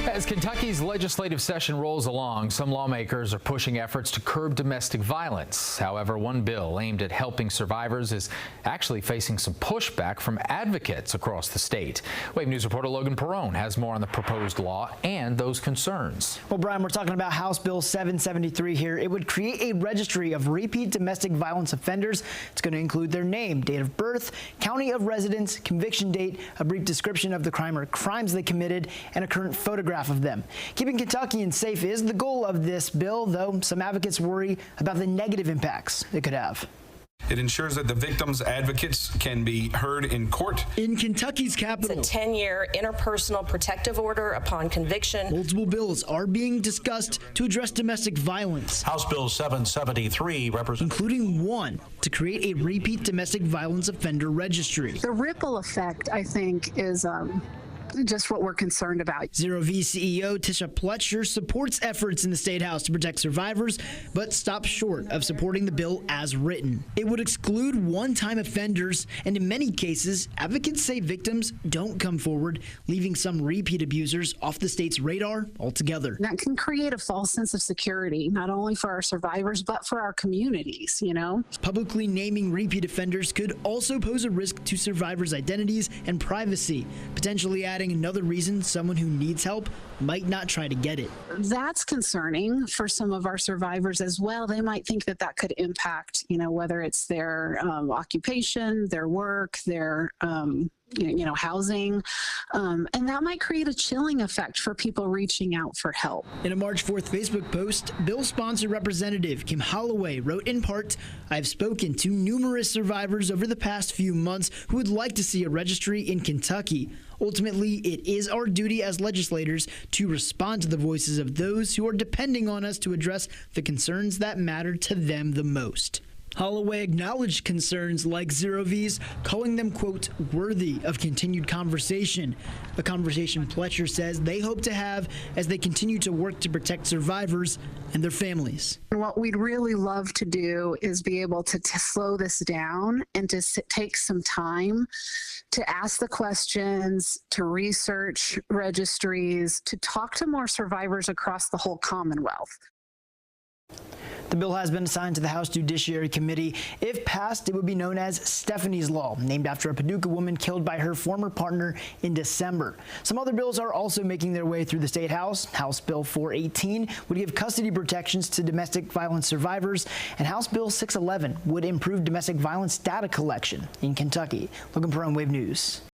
As Kentucky's legislative session rolls along, some lawmakers are pushing efforts to curb domestic violence. However, one bill aimed at helping survivors is actually facing some pushback from advocates across the state. Wave News reporter Logan Perrone has more on the proposed law and those concerns. Well, Brian, we're talking about House Bill 773 here. It would create a registry of repeat domestic violence offenders. It's going to include their name, date of birth, county of residence, conviction date, a brief description of the crime or crimes they committed, and a current photograph of them. Keeping Kentuckians safe is the goal of this bill, though some advocates worry about the negative impacts it could have. It ensures that the victims' advocates can be heard in court. In Kentucky's capital, it's a 10-year interpersonal protective order upon conviction. Multiple bills are being discussed to address domestic violence. House Bill 773 including one to create a repeat domestic violence offender registry. The ripple effect, I think, is just what we're concerned about. Zero V CEO Tisha Pletcher supports efforts in the State House to protect survivors, but stops short of supporting the bill as written. It would exclude one-time offenders, and in many cases, advocates say victims don't come forward, leaving some repeat abusers off the state's radar altogether. That can create a false sense of security, not only for our survivors, but for our communities, you know? Publicly naming repeat offenders could also pose a risk to survivors' identities and privacy, potentially adding another reason someone who needs help might not try to get it. That's concerning for some of our survivors as well. They might think that that could impact, you know, whether it's their occupation, their work, their housing, and that might create a chilling effect for people reaching out for help. In a March 4th Facebook post, bill sponsor Representative Kim Holloway wrote in part, "I've spoken to numerous survivors over the past few months who would like to see a registry in Kentucky. Ultimately, it is our duty as legislators to respond to the voices of those who are depending on us to address the concerns that matter to them the most." Holloway acknowledged concerns like Zero V's, calling them, quote, worthy of continued conversation, a conversation Pletcher says they hope to have as they continue to work to protect survivors and their families. What we'd really love to do is be able to slow this down and to take some time to ask the questions, to research registries, to talk to more survivors across the whole Commonwealth. The bill has been assigned to the House Judiciary Committee. If passed, it would be known as Stephanie's Law, named after a Paducah woman killed by her former partner in December. Some other bills are also making their way through the State House. House Bill 418 would give custody protections to domestic violence survivors, and House Bill 611 would improve domestic violence data collection in Kentucky. Logan Perrone, Wave News.